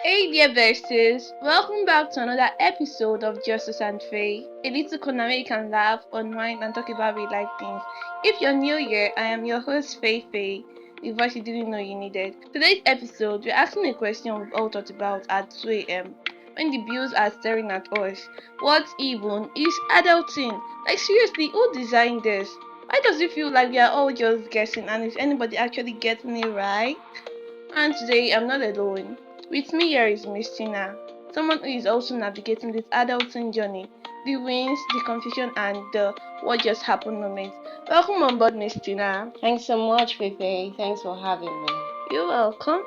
Hey dear besties, welcome back to another episode of Justice and Faith, a little corner where you can laugh, unwind, and talk about real life things. If you're new here, I am your host Faith Faye, the voice you didn't know you needed. Today's episode, we're asking a question we've all thought about at 2 a.m. when the bills are staring at us. What even is adulting? Like seriously, who designed this? Why does it feel like we are all just guessing and is anybody actually getting it right? And today I'm not alone. With me here is Miss Tina, someone who is also navigating this adulting journey, the wins, the confusion, and the what just happened moments. Welcome on board, Miss Tina. Thanks so much, Fefe. Thanks for having me. You're welcome.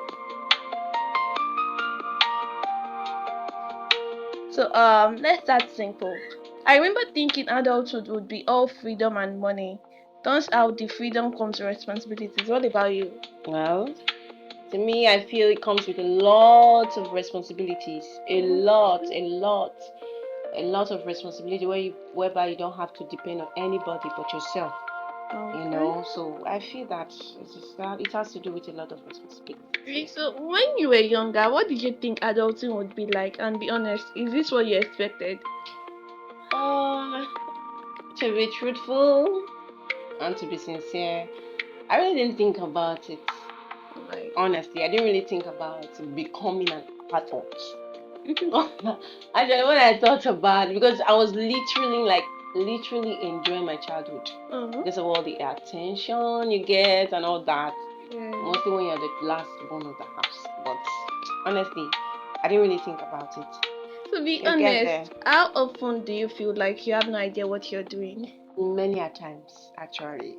So let's start simple. I remember thinking adulthood would be all freedom and money. Turns out the freedom comes with responsibilities. What about you? Well, to me, I feel it comes with a lot of responsibilities. A lot of responsibility whereby you don't have to depend on anybody but yourself. Okay. So I feel that it has to do with a lot of responsibility. Okay, so when you were younger, what did you think adulting would be like? And be honest, is this what you expected? Uh, to be truthful and to be sincere, I really didn't think about it. Like, Honestly, I didn't really think about becoming an adult. Actually, when I thought about it, because I was literally enjoying my childhood oh, because of all the attention you get and all that. yeah. Mostly when you're the last born of the house. But honestly, I didn't really think about it. To be You get there honest, how often do you feel like you have no idea what you're doing? many a times actually.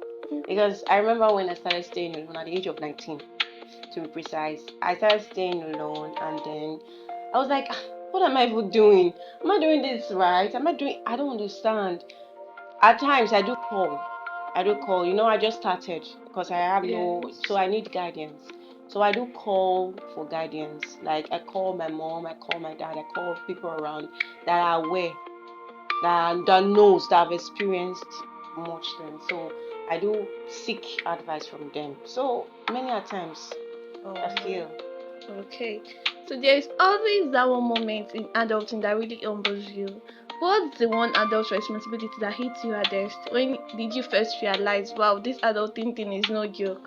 Because I remember when I started staying alone at the age of 19, to be precise. I started staying alone and then I was like, what am I even doing? Am I doing this right? I don't understand. At times I do call. I just started because I have so Yes. I need guidance. So I do call for guidance. Like I call my mom, I call my dad, I call people around that are aware, that knows, that have experienced much things. So I do seek advice from them. So many a times Oh, I feel okay. So there's always that one moment in adulting that really humbles you. What's the one adult responsibility that hits you hardest? When did you first realize, wow, this adulting thing is no joke?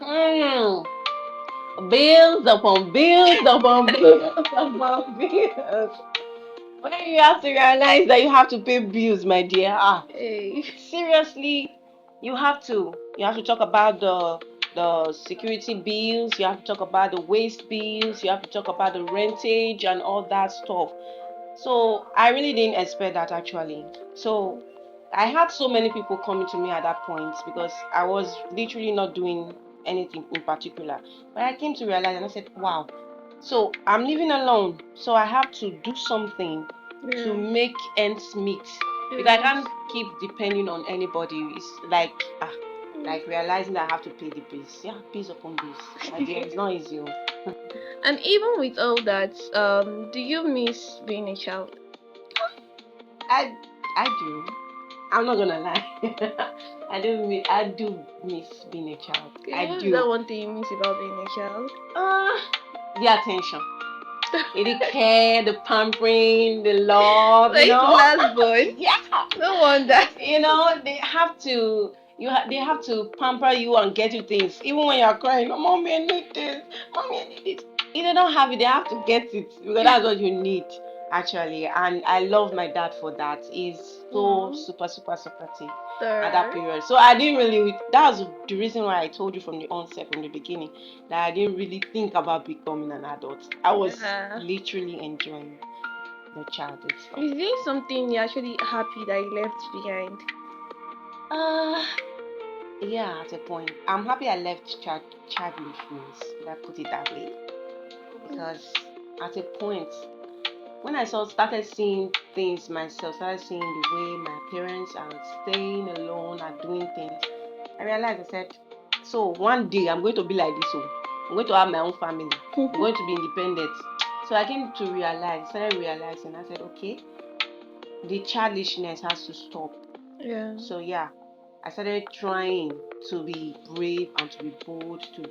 bills upon bills upon bills upon bills. When you have to realize that you have to pay bills, my dear. Hey. Seriously, you have to talk about the security bills, you have to talk about the waste bills, you have to talk about the rentage and all that stuff. So I really didn't expect that actually. So I had so many people coming to me at that point because I was literally not doing anything in particular. But I came to realize and I said, wow. So I'm living alone. So I have to do something to Yeah. make ends meet. Because I Yes. can't keep depending on anybody. It's like realizing that I have to pay the bills. Yeah, bills upon bills. My dear, it's not easy. And even with all that, do you miss being a child? I I do. I'm not gonna lie. I do miss being a child. Okay, I what is do. that one thing you miss about being a child? Uh the attention. The care, the pampering, the love, Like last born. yeah. No wonder. They have to they have to pamper you and get you things. Even when you're crying, oh, mommy, I need this, mommy, I need this. If they don't have it, they have to get it because that's what you need actually. And I love my dad for that. He's so Wow. super, super supportive at that Sir. period. So I didn't really that was the reason why I told you from the onset, from the beginning, that I didn't really think about becoming an adult. I was Yeah. literally enjoying the childhood stuff. Is there something you're actually happy that you left behind? Uh yeah, at a point. I'm happy I left childishness, if I put it that way. Because at a point, when started seeing things myself, started seeing the way my parents are staying alone, are doing things, I realized I said, so one day I'm going to be like this. So I'm going to have my own family. I'm going to be independent. So I came to started realizing, I said, okay, the childishness has to stop. Yeah. So yeah, I started trying to be brave and to be bold to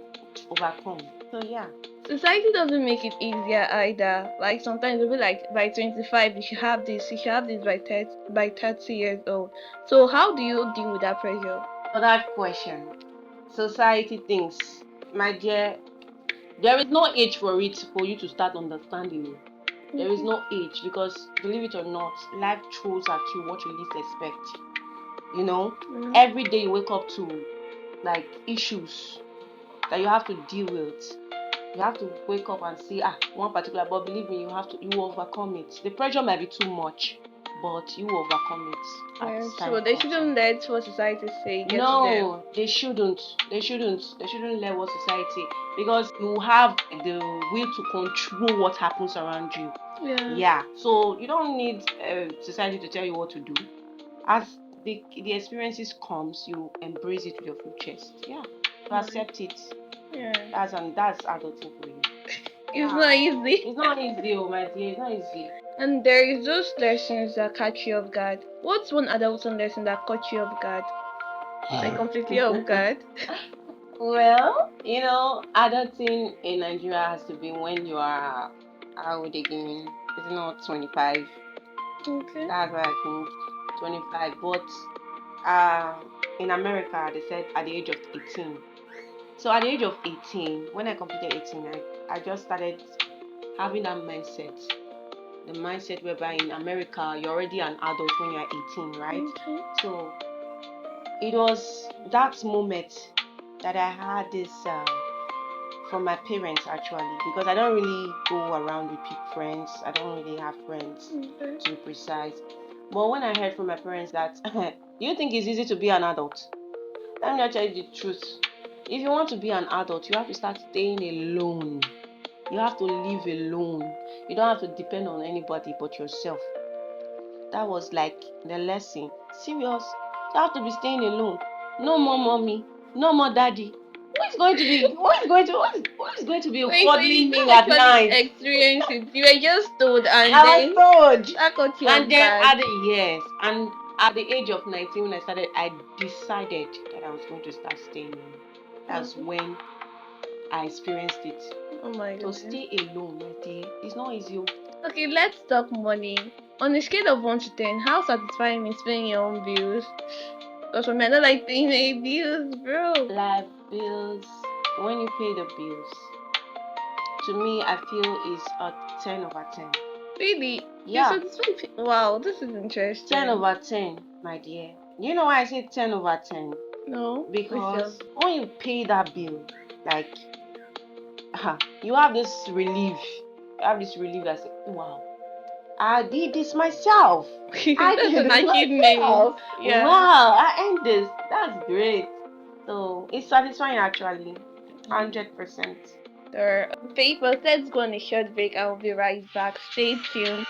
overcome. So yeah. Society doesn't make it easier either. Like sometimes it'll be like by 25 you should have this, you should have this by 30 years old. So how do you deal with that pressure? For that question, society thinks, my dear, there is no age for it for you to start understanding it. There is no age, because believe it or not, life throws at you what you least expect. You know, every day you wake up to like issues that you have to deal with. You have to wake up and see one particular, but believe me, you will overcome it. The pressure might be too much, but you will overcome it. Yeah, so they shouldn't let what society say get to them. No, they shouldn't. They shouldn't let what society, because you have the will to control what happens around you. Yeah. So you don't need society to tell you what to do. As the experiences comes, you embrace it with your full chest. Yeah. You accept it. Yeah. That's adulting for you. It's not easy. It's not easy, oh my dear. It's not easy. And there is those lessons that catch you off guard. What's one adulting lesson that caught you off guard? Like completely off guard? Well, adulting in Nigeria has to be when you are, how old again? It's not 25. Okay. That's what I think, 25. But in America, they said at the age of 18. So at the age of 18, when I completed 18, I just started having that mindset. The mindset whereby in America, you're already an adult when you're 18, right? Okay. So it was that moment that I had this from my parents, actually, because I don't really go around with friends. I don't really have friends, to be precise. But when I heard from my parents that, do you think it's easy to be an adult? Let me tell you the truth. If you want to be an adult, you have to start staying alone. You have to live alone. You don't have to depend on anybody but yourself. That was like the lesson. Serious. You have to be staying alone. No more mommy. No more daddy. Who is going to be cuddling me at night? Experience it. You were just told, and I was told. that got you And then off and at the age of 19, when I started, I decided that I was going to start staying alone. That's when I experienced it. Oh my God. So stay alone, my dear. It's not easy. Okay, let's talk money. On a scale of 1 to 10, how satisfying is paying your own bills? Because for me, I don't like paying any bills, bro. Like bills, when you pay the bills, to me, I feel is a 10 over 10. Really? Yeah. Wow, this is interesting. 10 over 10, my dear. You know why I say 10 over 10? No. Because when you pay that bill, like, you have this relief. You have this relief that says, wow, I did this myself. I did this myself. Yeah. Wow, I earned this. That's great. So it's satisfying, actually. 100%. People, let's go on a short break. I'll be right back. Stay tuned.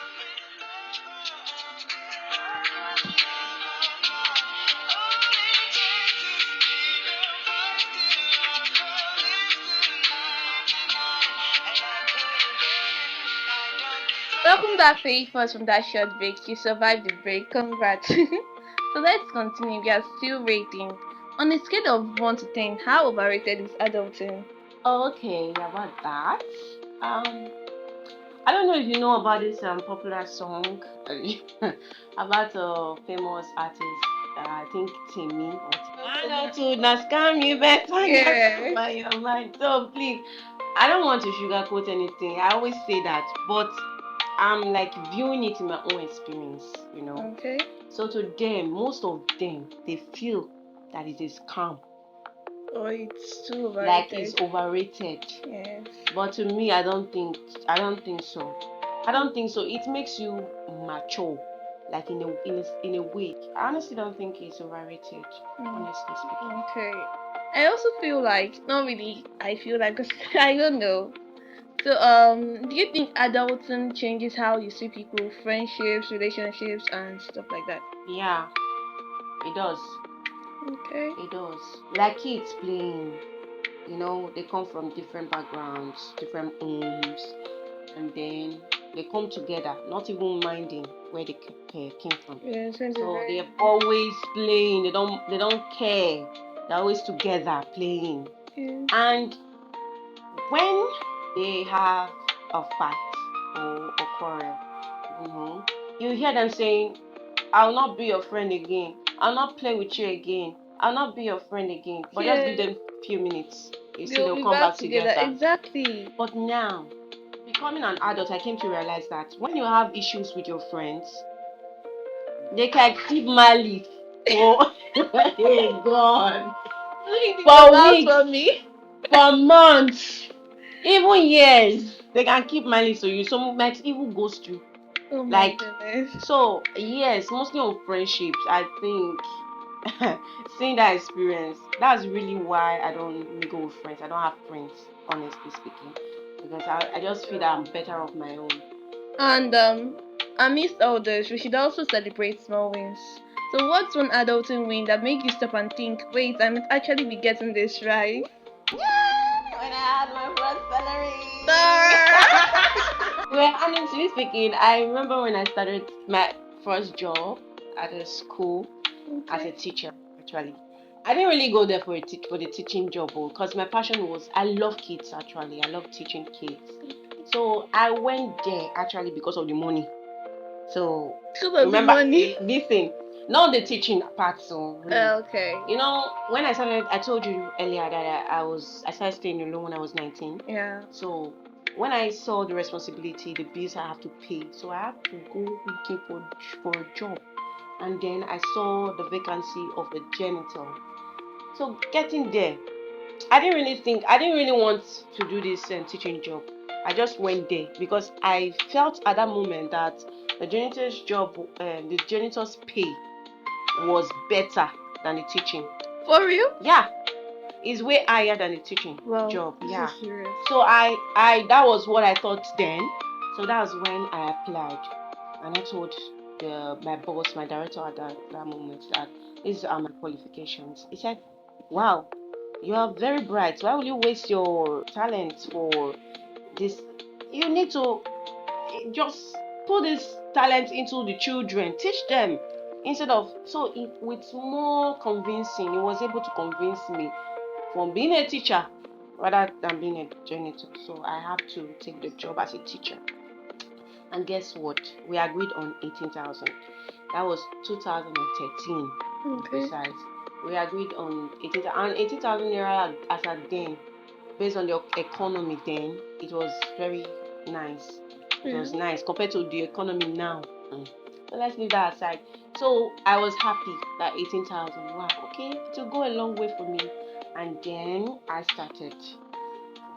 Welcome back, Faithfuls, from that short break. You survived the break. Congrats. So let's continue. We are still rating. On a scale of 1 to 10, how overrated is adulting? Okay, about that. I don't know if you know about this popular song about a famous artist. I think Teni. Adulthood na scam you better get by your mind. So please, I don't want to sugarcoat anything. I always say that, but I'm like viewing it in my own experience, Okay. So to them, most of them, they feel that it is scam. Oh, it's too overrated. Like it's overrated. Yes. But to me, I don't think so. I don't think so. It makes you mature, like in a way. I honestly don't think it's overrated. Honestly speaking. Okay. I also feel like, not really. I feel like, cause I don't know. So, do you think adulting changes how you see people, friendships, relationships, and stuff like that? Yeah, it does. Okay. It does. Like kids playing, they come from different backgrounds, different homes, and then they come together, not even minding where they came from. Yes, so they're always playing. They don't care. They're always together playing. Yes. And when they have a fight or a quarrel, you hear them saying, "I'll not be your friend again. I'll not play with you again. I'll not be your friend again." But just give them a few minutes. You see, they'll come back together. Exactly. But now, becoming an adult, I came to realize that when you have issues with your friends, they can keep malice for oh God, for weeks, for months, even years. They can keep malice to you. Some might even ghost you. Oh my goodness. So yes, mostly on friendships, I think seeing that experience, that's really why I don't mingle with friends. I don't have friends, honestly speaking, because I just feel that I'm better off my own. And amidst all this, we should also celebrate small wins. So what's one adulting win that make you stop and think, wait, I might actually be getting this right? Yeah, when I had my first salary. Well, honestly speaking, I remember when I started my first job at a school as a teacher. Actually, I didn't really go there for for the teaching job, because my passion was, I love kids. Actually, I love teaching kids. So I went there actually because of the money. So remember this thing, not the teaching part. So okay. You know, when I started, I told you earlier that I started staying alone when I was 19. Yeah. So when I saw the responsibility, the bills I have to pay, so I have to go looking for a job. And then I saw the vacancy of a janitor. So getting there, I didn't really want to do this teaching job. I just went there because I felt at that moment that the janitor's job, the janitor's pay was better than the teaching. For real? Yeah, it's way higher than the teaching job. Yeah. Serious. So I that was what I thought then. So that was when I applied, and I told my boss, my director at that moment, that these are my qualifications. He said, "Wow, you are very bright. Why will you waste your talent for this? You need to just put this talent into the children, teach them." Instead of, so with more convincing, he was able to convince me from being a teacher rather than being a janitor. So I have to take the job as a teacher. And guess what? We agreed on 18,000. That was 2013. Okay. Precise. We agreed on 18,000, and 18,000 naira as at then, based on the economy then, it was very nice. It was nice compared to the economy now. So let's leave that aside. So I was happy that 18,000. Wow, okay, it will go a long way for me. And then I started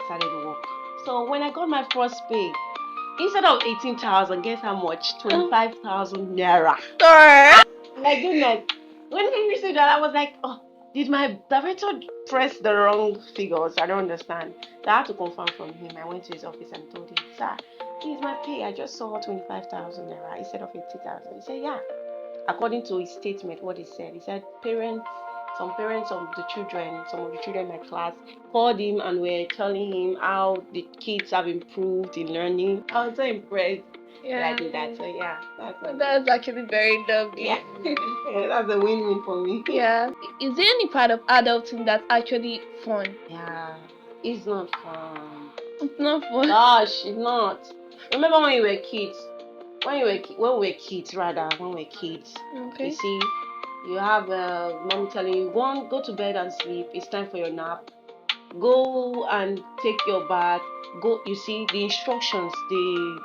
work. So when I got my first pay, instead of 18,000, guess how much? 25,000 naira. My goodness. When I received that, I was like, oh, did my director press the wrong figures? I don't understand. So I had to confirm from him. I went to his office and told him, "Sir, this is my pay. I just saw 25,000 naira instead of 80,000. He said, yeah. According to his statement, what he said some parents of the children, some of the children in my class called him and were telling him how the kids have improved in learning. I was so impressed. Yeah, I did that. So yeah, that's actually very lovely. Yeah, that's a win-win for me. Yeah. Is there any part of adulting that's actually fun? Yeah, it's not fun. It's not fun. Gosh, it's not. Remember when we were kids? When we were kids, Okay. you see, you have mom telling you, go to bed and sleep. It's time for your nap. Go and take your bath. Go. You see the instructions. They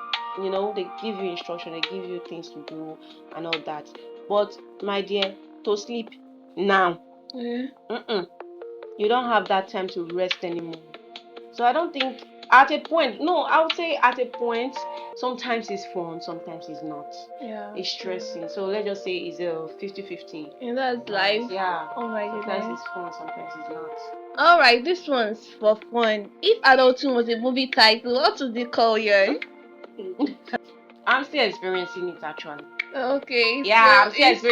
give you instruction. They give you things to do and all that. But my dear, to sleep now. You don't have that time to rest anymore. So I don't think at a point. No, I would say at a point. Sometimes it's fun, sometimes it's not. Yeah. It's stressing. So let's just say it's a 50-50. And that's life. Yeah. Oh my goodness. Sometimes it's fun, sometimes it's not. Alright, this one's for fun. If adulting was a movie title, what would you call yours? I'm still experiencing it actually. Okay. Yeah, so I'm still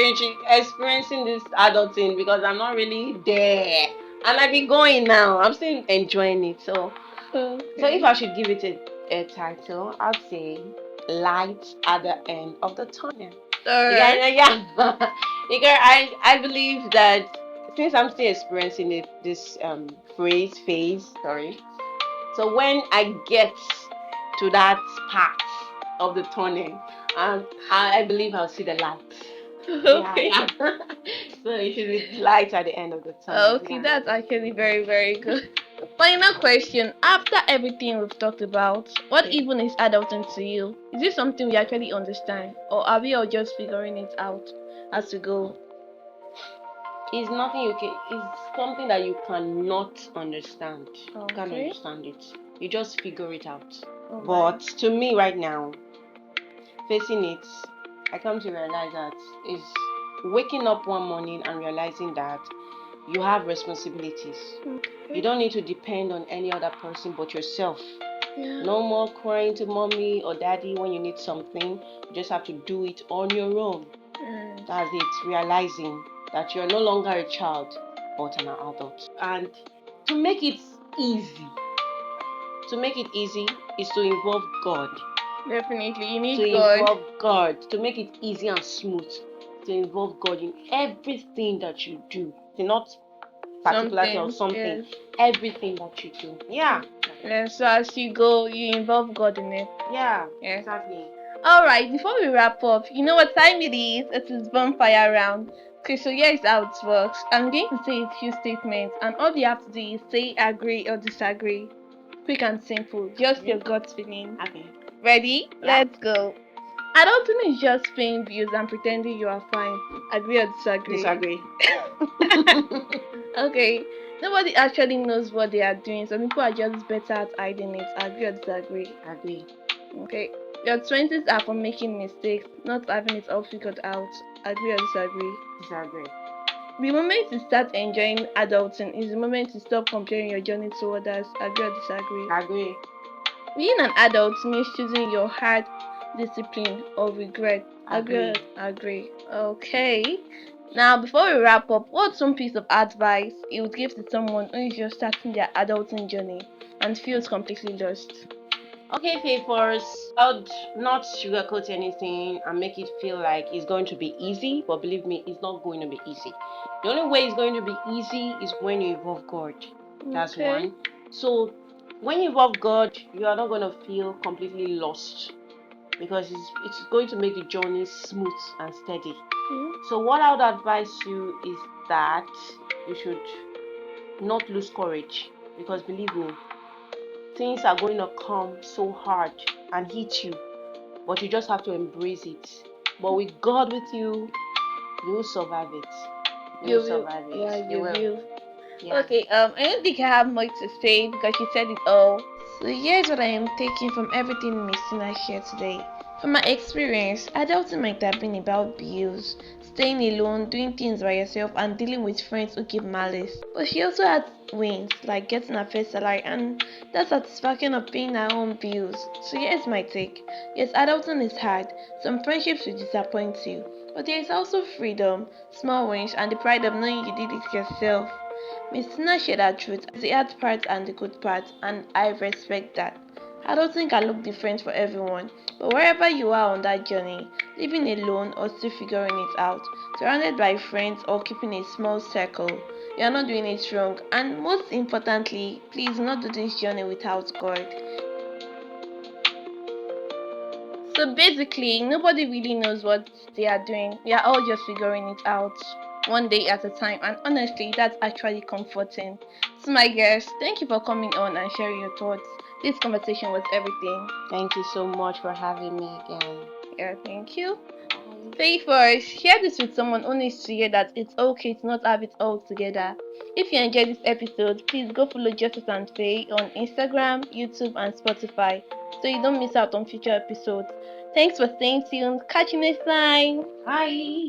experiencing this adulting because I'm not really there. And I've been going now. I'm still enjoying it. So if I should give it a title, I'd say Light at the End of the Tunnel. Yeah. Because I believe that since I'm still experiencing this phase, So when I get to that part of the tunnel, I believe I'll see the light. Okay. Yeah. So it should be light at the end of the tunnel. Okay, Yeah. that's actually very, very good. Final question. After everything we've talked about, what Okay. even is adulting to you? Is it something we actually understand, or are we all just figuring it out as we go? It's nothing you can. It's something that you cannot understand. You can't Okay. understand it. You just figure it out. All But right. to me, right now, facing it, I come to realize that is waking up one morning and realizing that you have responsibilities. Okay. You don't need to depend on any other person but yourself. Yeah. No more crying to mommy or daddy when you need something. You just have to do it on your own. Mm. That's it. Realizing that you're no longer a child but an adult. And to make it easy, is to involve God. Definitely, you To need God. involve God. To make it easy and smooth. To involve God in everything that you do. Not particular thing or something. Yes. Everything that you do. Yeah. Yeah. So as you go, you involve God in it. Yeah. Yeah. Exactly. Alright, before we wrap up, you know what time it is? It is bonfire round. Okay, so here is how it works. I'm going to say a few statements, and all you have to do is say agree or disagree. Quick and simple, just your gut feeling. Okay. Ready? Yeah. Let's go. Adulting is just paying bills and pretending you are fine. Agree or disagree? Disagree. Okay, nobody actually knows what they are doing. Some people are just better at hiding it. Agree or disagree? Agree. Okay. Your 20s are for making mistakes, not having it all figured out. Agree or disagree? Disagree. The moment you start enjoying adulting is the moment you stop comparing your journey to others. Agree or disagree? Agree. Being an adult means choosing your hard discipline or regret. Agree or agree? Okay. Now, before we wrap up, what's some piece of advice you would give to someone who is just starting their adulting journey and feels completely lost? Okay, favors. I would not sugarcoat anything and make it feel like it's going to be easy, but believe me, it's not going to be easy. The only way it's going to be easy is when you involve God. That's Okay. one. So when you involve God, you are not going to feel completely lost because it's going to make the journey smooth and steady. So what I would advise you is that you should not lose courage because believe me, things are going to come so hard and hit you, but you just have to embrace it. But with God with you, you will survive it. You will survive it. Yeah, You you will. will. Yeah. Okay, I don't think I have much to say because she said it all. So here's what I am taking from everything Miss Tina shared today. From my experience, adulting might have been about bills, staying alone, doing things by yourself, and dealing with friends who keep malice. But she also had wins, like getting her first salary and the satisfaction of paying her own bills. So here's my take. Yes, adulting is hard. Some friendships will disappoint you. But there is also freedom, small wins, and the pride of knowing you did it yourself. Miss Tina shared her truth, the hard part and the good part, and I respect that. Adulting can look different for everyone, but wherever you are on that journey, living alone or still figuring it out, surrounded by friends or keeping a small circle, you are not doing it wrong. And most importantly, please do not do this journey without God. So basically, nobody really knows what they are doing. We are all just figuring it out one day at a time, and honestly, that's actually comforting. So, my guest, thank you for coming on and sharing your thoughts. This conversation was everything. Thank you so much for having me again. Yeah, thank you. Favors, share this with someone who needs to hear that it's okay to not have it all together. If you enjoyed this episode, please go follow Justice and Faye on Instagram, YouTube, and Spotify so you don't miss out on future episodes. Thanks for staying tuned. Catch you next time. Bye.